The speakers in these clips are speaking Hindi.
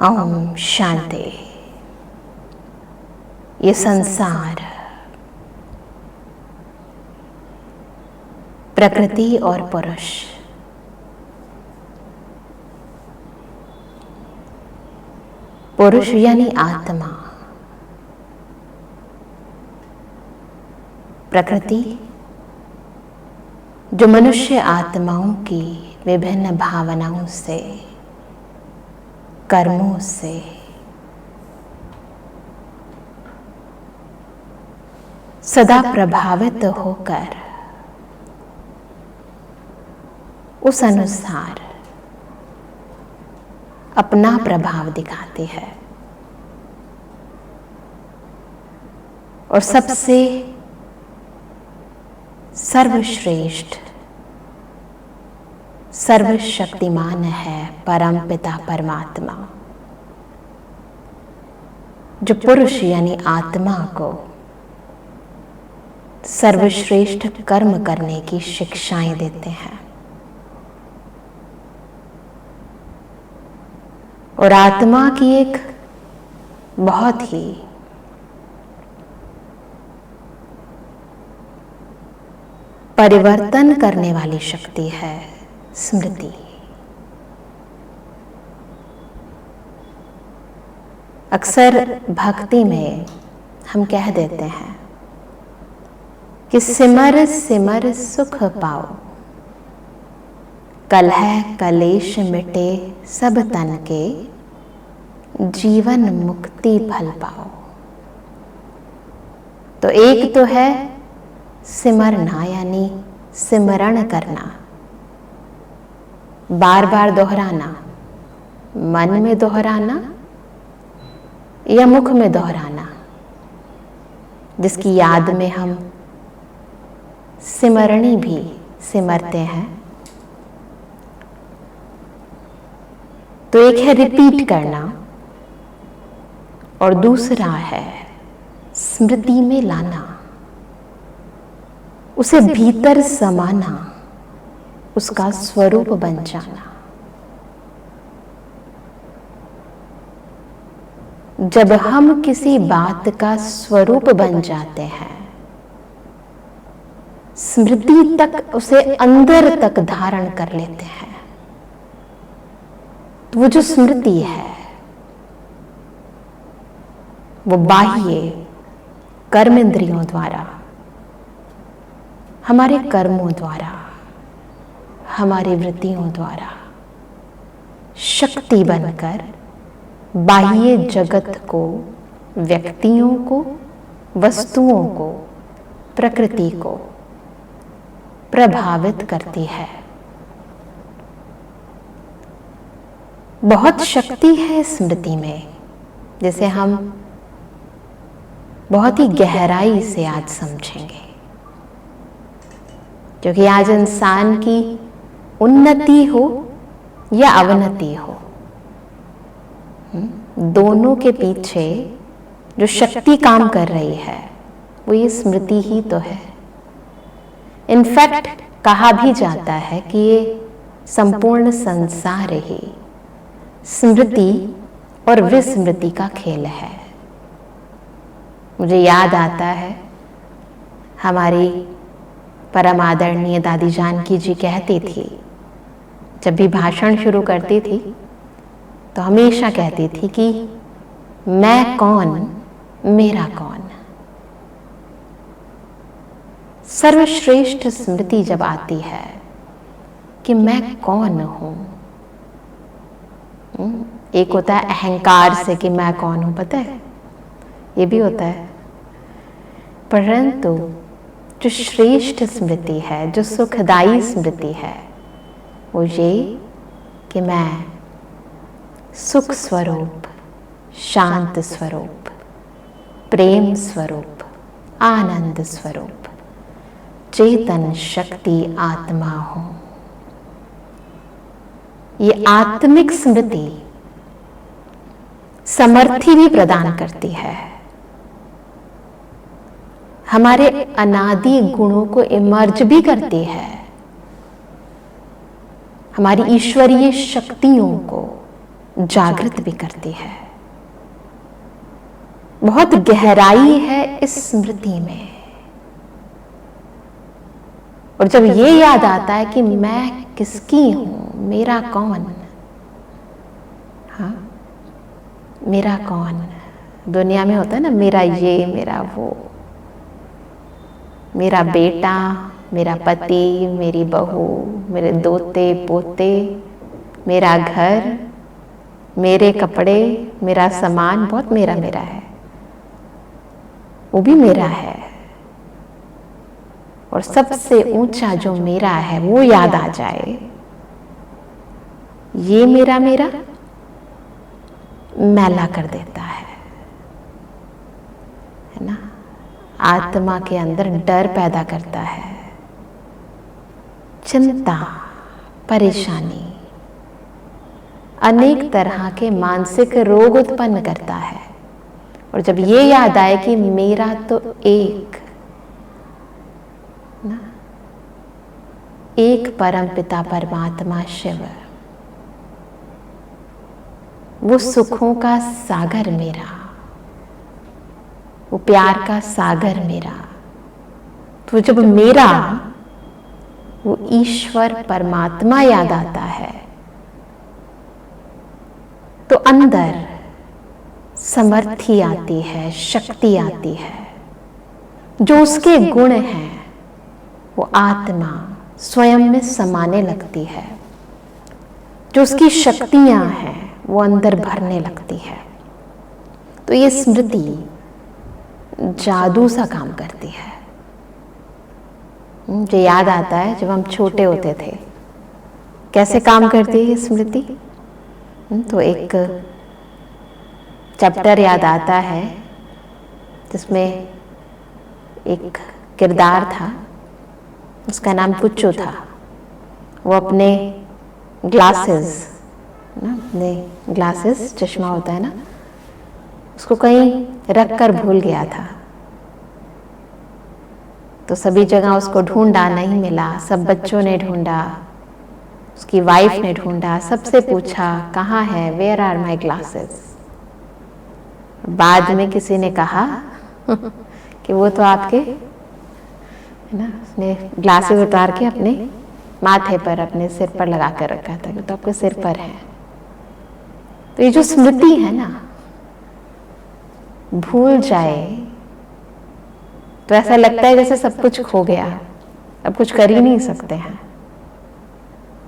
ओम शांति। ये संसार प्रकृति और पुरुष पुरुष यानी आत्मा, प्रकृति जो मनुष्य आत्माओं की विभिन्न भावनाओं से, कर्मों से सदा प्रभावित होकर उस अनुसार अपना प्रभाव दिखाती है। और सबसे सर्वश्रेष्ठ सर्वशक्तिमान है परम पिता परमात्मा, जो पुरुष यानी आत्मा को सर्वश्रेष्ठ कर्म करने की शिक्षाएं देते हैं। और आत्मा की एक बहुत ही परिवर्तन करने वाली शक्ति है स्मृति। अक्सर भक्ति में हम कह देते हैं कि सिमर सिमर सुख पाओ, कलह कलेश मिटे सब तन के, जीवन मुक्ति फल पाओ। तो एक तो है सिमरना यानी सिमरण करना, बार बार दोहराना, मन में दोहराना या मुख में दोहराना, जिसकी याद में हम सिमरणी भी सिमरते हैं। तो एक है रिपीट करना और दूसरा है स्मृति में लाना, उसे भीतर समाना, उसका स्वरूप बन जाना। जब हम किसी बात का स्वरूप बन जाते हैं, स्मृति तक उसे अंदर तक धारण कर लेते हैं, तो वो जो स्मृति है वो बाह्य कर्म इंद्रियों द्वारा, हमारे कर्मों द्वारा, हमारी वृत्तियों द्वारा शक्ति बनकर बाह्य जगत को, व्यक्तियों को, वस्तुओं को, प्रकृति को प्रभावित करती है। बहुत शक्ति है स्मृति में, जिसे हम बहुत ही गहराई से आज समझेंगे। क्योंकि आज इंसान की उन्नति हो या अवनति हो, दोनों के पीछे जो शक्ति काम कर रही है वो ये स्मृति ही तो है। इनफैक्ट कहा भी जाता है कि ये संपूर्ण संसार ही स्मृति और विस्मृति का खेल है। मुझे याद आता है हमारी परम आदरणीय दादी जानकी जी कहती थी, जब भी भाषण शुरू करती थी तो हमेशा कहती थी कि मैं कौन, मेरा कौन। सर्वश्रेष्ठ स्मृति जब आती है कि मैं कौन हूं, एक होता है अहंकार से कि मैं कौन हूं, पता है, ये भी होता है। परंतु जो श्रेष्ठ स्मृति है, जो सुखदायी स्मृति है, वो ये कि मैं सुख स्वरूप, शांत स्वरूप, प्रेम स्वरूप, आनंद स्वरूप, चेतन शक्ति आत्मा हूं। ये आत्मिक स्मृति समर्थी भी प्रदान करती है, हमारे अनादि गुणों को इमर्ज भी करती है, हमारी ईश्वरीय शक्तियों को जागृत भी करती है। बहुत गहराई है इस स्मृति में। और जब ये याद आता है कि मैं किसकी हूं, मेरा कौन, हाँ मेरा कौन, दुनिया में होता है ना मेरा ये मेरा वो, मेरा बेटा, मेरा पति, मेरी बहू, मेरे दोते पोते, मेरा घर, मेरे कपड़े, मेरा सामान, बहुत मेरा मेरा है, वो भी मेरा है। और सबसे ऊंचा जो मेरा है वो याद आ जाए, ये मेरा मेरा मैला कर देता है ना। आत्मा के अंदर डर पैदा करता है, चिंता, परेशानी, अनेक तरह के मानसिक रोग उत्पन्न करता है। और जब ये याद आए कि मेरा तो एक ना, एक परम पिता परमात्मा शिव, वो सुखों का सागर मेरा, वो प्यार का सागर मेरा, तो जब मेरा वो ईश्वर परमात्मा याद आता है तो अंदर समर्थी आती है, शक्ति आती है। जो उसके गुण हैं वो आत्मा स्वयं में समाने लगती है। जो उसकी शक्तियां हैं वो अंदर भरने लगती है। तो ये स्मृति जादू सा काम करती है। मुझे याद आता है जब हम छोटे होते थे कैसे काम करती है स्मृति। तो एक चैप्टर याद आता है जिसमें एक किरदार था, उसका नाम पुच्चू था। वो अपने ग्लासेस ना, अपने ग्लासेस, चश्मा होता है ना, उसको कहीं रख कर भूल गया था। तो सभी जगह उसको ढूंढा, नहीं मिला। सब बच्चों ने ढूंढा, उसकी वाइफ ने ढूंढा, सबसे पूछा कहाँ है, वेयर आर माई ग्लासेस। बाद में किसी ने कहा कि वो तो आपके है ना, उसने ग्लासेस उतार के अपने माथे पर, अपने सिर पर लगा कर रखा था, तो आपके सिर पर है। तो ये जो स्मृति है ना, भूल जाए तो ऐसा लगता है जैसे सब कुछ खो गया, अब कुछ कर ही नहीं सकते हैं।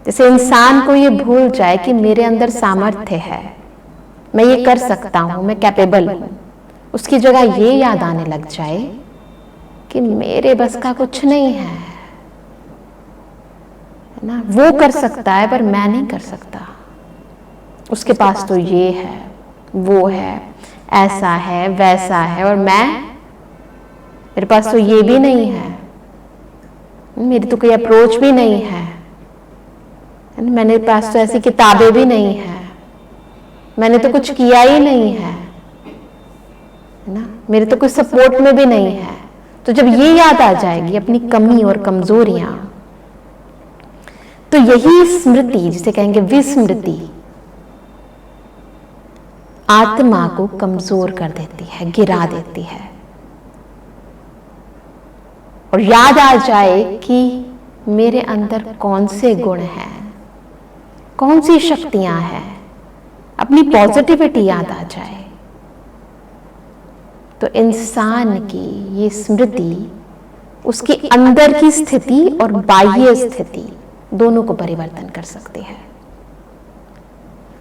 जैसे इंसान को ये भूल जाए कि मेरे अंदर सामर्थ्य है, मैं ये कर सकता हूं, मैं कैपेबल हूं। उसकी जगह ये याद आने लग जाए कि मेरे बस का कुछ नहीं है ना, वो कर सकता है पर मैं नहीं कर सकता। उसके पास तो ये है, वो है, ऐसा है, वैसा है, और मेरे पास तो ये भी नहीं है, मेरी तो कोई अप्रोच भी नहीं है, मेरे पास तो ऐसी किताबें भी नहीं है, मैंने तो कुछ किया ही नहीं है ना, मेरे तो कोई सपोर्ट में भी नहीं है। तो जब ये याद आ जाएगी अपनी कमी और कमजोरियां, तो यही स्मृति, जिसे कहेंगे विस्मृति, आत्मा को कमजोर कर देती है, गिरा देती है। और याद आ जाए कि मेरे अंदर कौन से गुण हैं, कौन सी शक्तियां हैं, अपनी पॉजिटिविटी याद आ जाए, तो इंसान की ये स्मृति उसके अंदर की स्थिति और बाह्य स्थिति दोनों को परिवर्तन कर सकती है।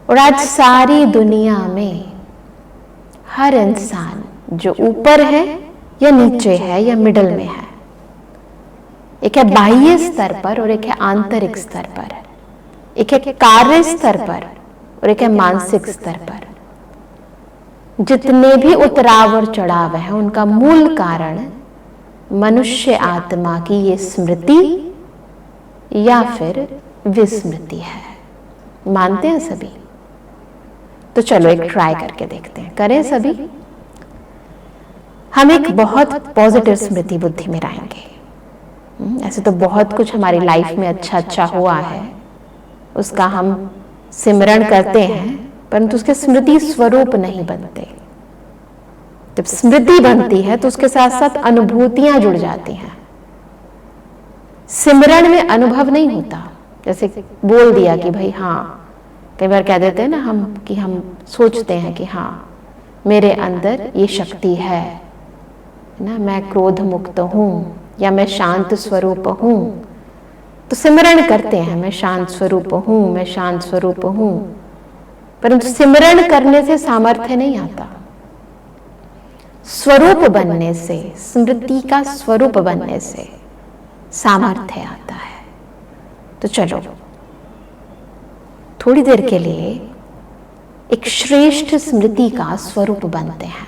और आज सारी दुनिया में हर इंसान जो ऊपर है या नीचे है या मिडल में है, एक है बाह्य स्तर पर और एक है आंतरिक स्तर पर, एक है कार्य स्तर पर और एक है मानसिक स्तर पर। जितने भी उतराव और चढ़ाव हैं उनका मूल कारण मनुष्य आत्मा की ये स्मृति या फिर विस्मृति है। मानते हैं सभी? तो चलो एक ट्राई करके देखते हैं, करें सभी। हम एक बहुत पॉजिटिव स्मृति बुद्धि में रहेंगे। ऐसे तो बहुत कुछ हमारी लाइफ में अच्छा अच्छा हुआ है, उसका हम सिमरण करते हैं, परंतु उसके स्मृति स्वरूप नहीं बनते। जब स्मृति बनती है तो उसके साथ साथ अनुभूतियां जुड़ जाती हैं। सिमरण में अनुभव नहीं होता। जैसे बोल दिया कि भाई हाँ, कई बार कह देते हैं ना हम कि हम सोचते हैं कि हाँ मेरे अंदर ये शक्ति है ना, मैं क्रोध मुक्त हूं या मैं शांत स्वरूप हूं, तो सिमरण करते हैं मैं शांत स्वरूप हूं, मैं शांत स्वरूप हूं। परंतु सिमरण करने से सामर्थ्य नहीं आता। स्वरूप बनने से, स्मृति का स्वरूप बनने से सामर्थ्य आता है। तो चलो थोड़ी देर के लिए एक श्रेष्ठ स्मृति का स्वरूप बनते हैं।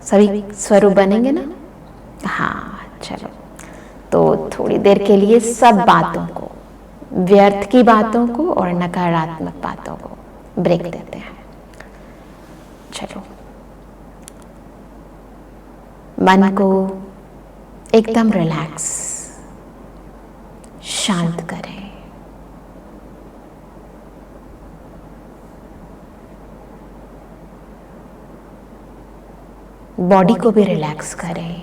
सभी स्वरूप बनेंगे ना? हाँ चलो। तो थोड़ी देर के लिए सब बातों को, व्यर्थ की बातों को और नकारात्मक बातों को ब्रेक देते हैं। चलो मन को एकदम रिलैक्स, शांत करें। बॉडी को भी रिलैक्स करें।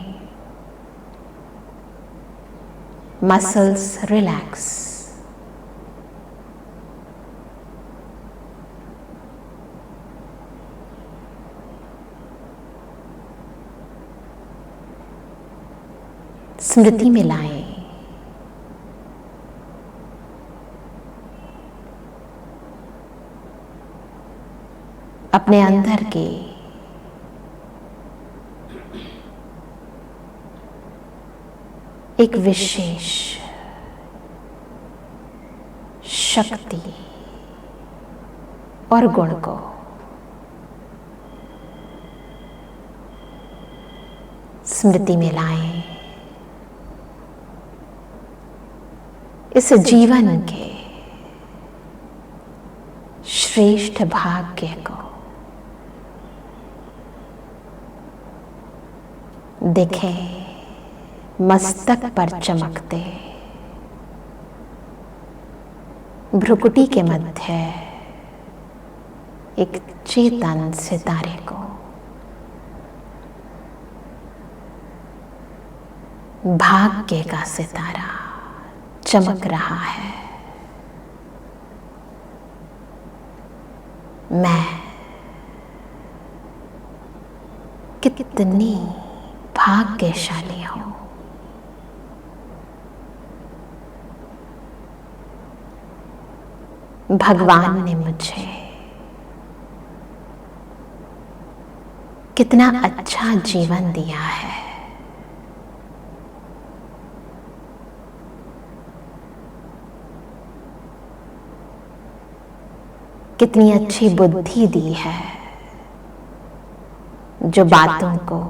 Muscles relax. स्मृति में लाएं। अपने अंदर के एक विशेष शक्ति और गुण को स्मृति में लाएं। इस जीवन के श्रेष्ठ भाग्य को देखें मस्तक पर चमकते, भ्रुकुटी के मध्य एक चेतन सितारे को। भाग्य का सितारा चमक रहा है। मैं कितनी भाग्यशाली हूं। भगवान ने मुझे कितना अच्छा जीवन दिया है। कितनी अच्छी बुद्धि दी है, जो बातों को,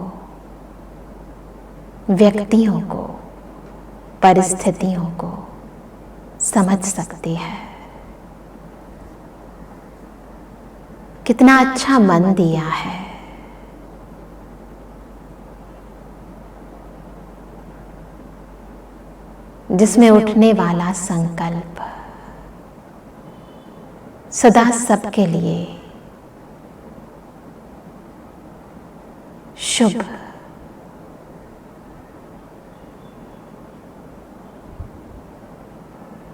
व्यक्तियों को, परिस्थितियों को समझ सकती है। कितना अच्छा मन दिया है। जिसमें उठने वाला संकल्प सदा सबके लिए शुभ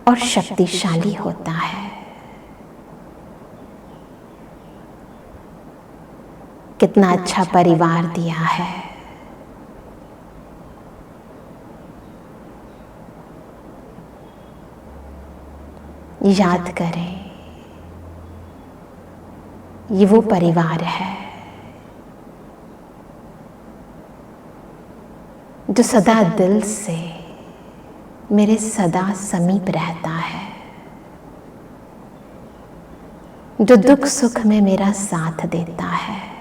और शक्तिशाली होता है। कितना अच्छा परिवार दिया है। याद करें, ये वो परिवार है जो सदा दिल से मेरे सदा समीप रहता है, जो दुख सुख में मेरा साथ देता है।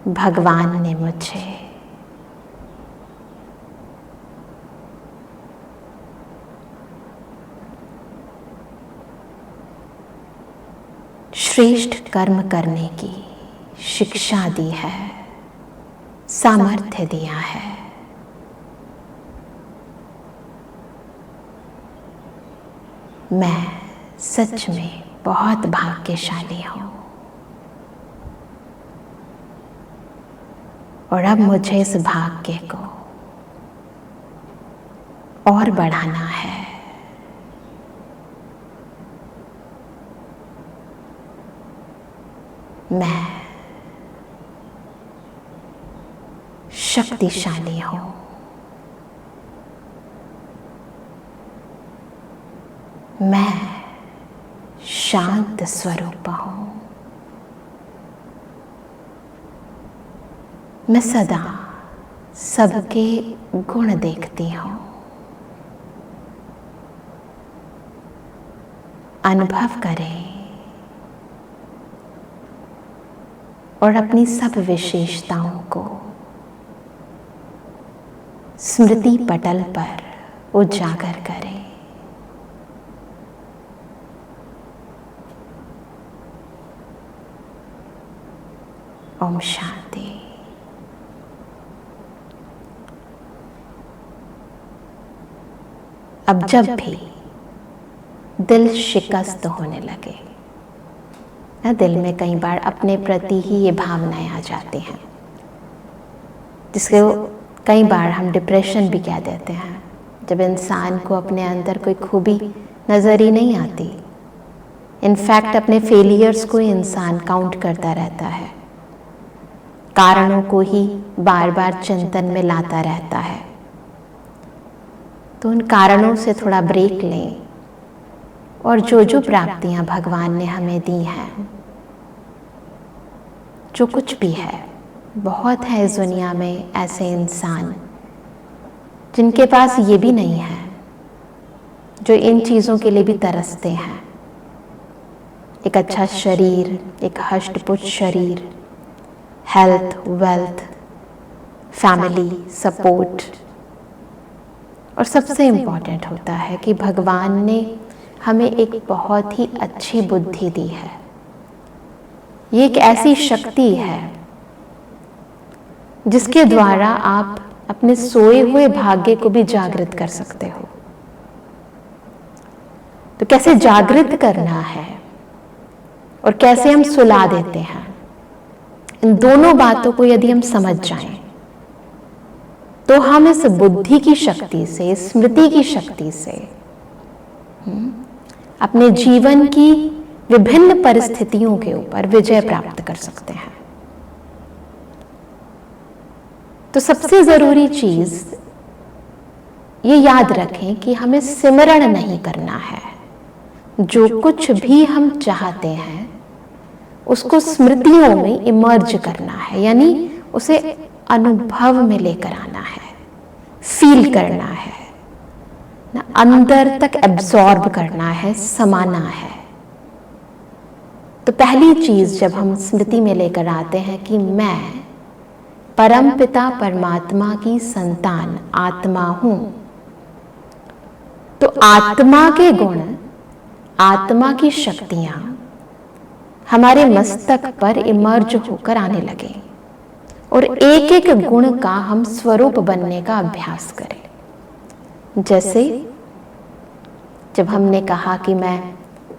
भगवान ने मुझे श्रेष्ठ कर्म करने की शिक्षा दी है, सामर्थ्य दिया है। मैं सच में बहुत भाग्यशाली हूँ और अब मुझे इस भाग्य को और बढ़ाना है। मैं शक्तिशाली हूँ। मैं शांत स्वरूप हूँ। मैं सदा सबके गुण देखती हूँ। अनुभव करें और अपनी सब विशेषताओं को स्मृति पटल पर उजागर करें। ओम शांति। अब जब भी दिल शिकस्त होने लगे ना, दिल में कई बार अपने प्रति ही ये भावनाएं आ जाती हैं, जिसको कई बार हम डिप्रेशन भी कह देते हैं, जब इंसान को अपने अंदर कोई खूबी नजर ही नहीं आती। इनफैक्ट अपने फेलियर्स को ही इंसान काउंट करता रहता है, कारणों को ही बार बार चिंतन में लाता रहता है। तो उन कारणों से थोड़ा ब्रेक लें और जो जो प्राप्तियां भगवान ने हमें दी हैं, जो कुछ भी है, बहुत है इस दुनिया में ऐसे इंसान जिनके पास ये भी नहीं है, जो इन चीज़ों के लिए भी तरसते हैं। एक अच्छा शरीर, एक हष्ट-पुष्ट शरीर, हेल्थ, वेल्थ, फैमिली सपोर्ट, और सबसे इम्पॉर्टेंट होता है कि भगवान ने हमें एक बहुत ही अच्छी बुद्धि दी है। ये एक ऐसी शक्ति है जिसके द्वारा आप अपने सोए हुए भाग्य को भी जागृत कर सकते हो। तो कैसे जागृत करना है और कैसे हम सुला देते हैं, इन दोनों बातों को यदि हम समझ जाएं तो हम इस बुद्धि की शक्ति से, स्मृति की शक्ति से अपने जीवन की विभिन्न परिस्थितियों के ऊपर विजय प्राप्त कर सकते हैं। तो सबसे जरूरी चीज ये याद रखें कि हमें सिमरण नहीं करना है। जो कुछ भी हम चाहते हैं उसको स्मृतियों में इमर्ज करना है, यानी उसे अनुभव में लेकर आना है, फील करना है ना, अंदर तक एब्जॉर्ब करना है, समाना है। तो पहली चीज जब हम स्मृति में लेकर आते हैं कि मैं परमपिता परमात्मा की संतान आत्मा हूं, तो आत्मा के गुण, आत्मा की शक्तियां हमारे मस्तक पर इमर्ज होकर आने लगे और एक एक गुण का हम स्वरूप बनने का अभ्यास करें। जैसे जब हमने कहा कि मैं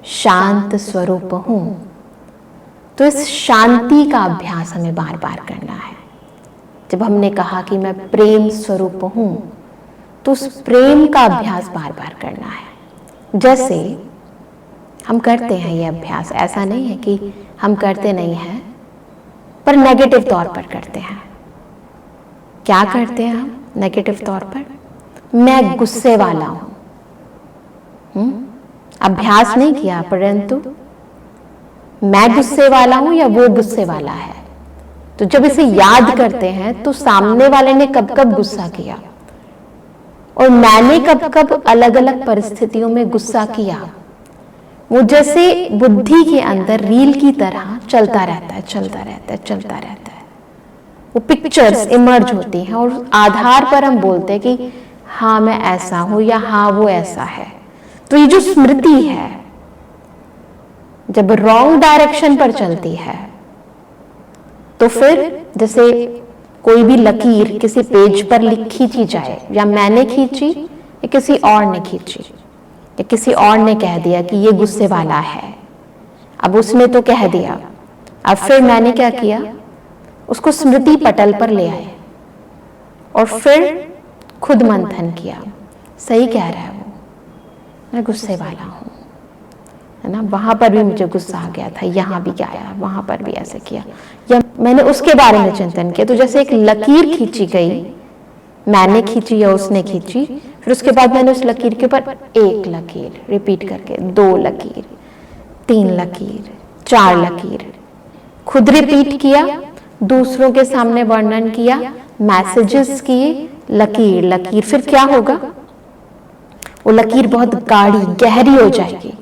शांत स्वरूप हूं, तो इस शांति का अभ्यास हमें बार बार करना है। जब हमने कहा कि मैं प्रेम स्वरूप हूं, तो उस प्रेम का अभ्यास बार बार करना है। जैसे हम करते हैं ये अभ्यास, ऐसा नहीं है कि हम करते नहीं हैं, पर नेगेटिव तौर पर करते हैं। क्या करते हैं हम नेगेटिव तौर पर? मैं गुस्से वाला हूं, अभ्यास नहीं किया, परंतु मैं गुस्से वाला हूं या वो गुस्से वाला है। तो जब इसे याद करते हैं तो सामने वाले ने कब कब गुस्सा किया और मैंने कब कब अलग अलग परिस्थितियों में गुस्सा किया, वो जैसे बुद्धि के अंदर रील की तरह चलता रहता है, चलता रहता है, चलता रहता है। वो पिक्चर्स इमर्ज होती हैं और आधार पर हम बोलते हैं कि हाँ मैं ऐसा हूं या हाँ वो ऐसा है। तो ये जो स्मृति है, जब रॉन्ग डायरेक्शन पर चलती है तो फिर जैसे कोई भी लकीर किसी पेज पर खींची जाए, या मैंने खींची या किसी और ने खींची, या किसी और ने कह दिया कि ये गुस्से वाला है, अब उसने तो कह दिया, अब फिर मैंने क्या किया, उसको स्मृति पटल पर ले आए और फिर खुद मंथन किया, सही कह रहा है वो, मैं गुस्से वाला हूँ, है ना, वहां पर भी मुझे गुस्सा आ गया था, यहाँ भी आया, वहां पर भी ऐसे किया, या मैंने उसके बारे में चिंतन किया। तो जैसे एक लकीर खींची गई, मैंने खींची या उसने खींची, फिर उसके बाद मैंने उस लकीर के ऊपर एक लकीर रिपीट करके, 2 लकीर, 3 लकीर, 4 लकीर, खुद रिपीट किया, दूसरों के सामने वर्णन किया, मैसेजेस किए, लकीर लकीर, फिर क्या होगा, वो लकीर बहुत गाढ़ी गहरी हो जाएगी,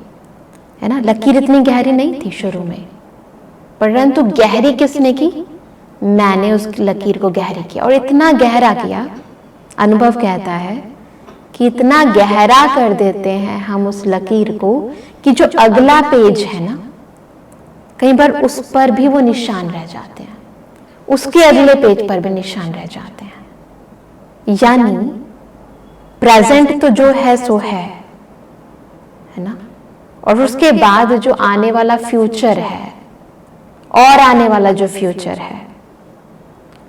है ना। लकीर इतनी गहरी नहीं थी शुरू में, परंतु गहरी किसने की, मैंने उस लकीर को गहरी किया, और इतना गहरा किया, अनुभव कहता है कि इतना गहरा कर देते हैं हम उस लकीर को कि जो अगला पेज है ना, कई बार उस पर भी वो निशान रह जाते हैं, उसके अगले पेज पर भी निशान रह जाते हैं। यानी प्रेजेंट तो जो है सो है ना, और उसके बाद जो आने वाला फ्यूचर है, और आने वाला जो फ्यूचर है,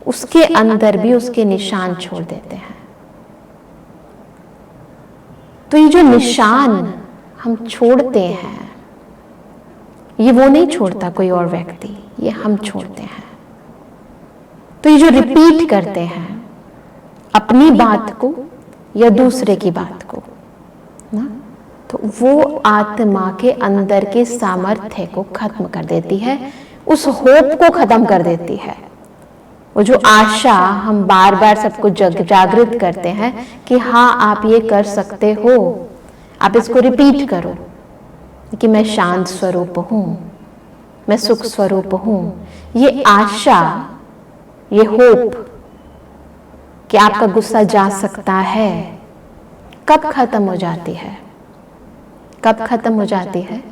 उसके अंदर भी उसके निशान छोड़ देते हैं। तो ये जो निशान हम छोड़ते हैं, ये वो नहीं छोड़ता कोई और व्यक्ति, ये हम छोड़ते हैं। तो ये जो रिपीट करते हैं अपनी बात को या दूसरे की बात को ना, तो वो आत्मा के अंदर के सामर्थ्य को खत्म कर देती है, उस होप को खत्म कर देती है। वो जो आशा हम बार बार सबको जागृत करते हैं कि हाँ आप ये कर सकते हो, आप इसको रिपीट करो कि मैं शांत स्वरूप हूं, मैं सुख स्वरूप हूं, ये आशा, ये होप कि आपका गुस्सा जा सकता है, कब खत्म हो जाती है, कब खत्म हो जाती है,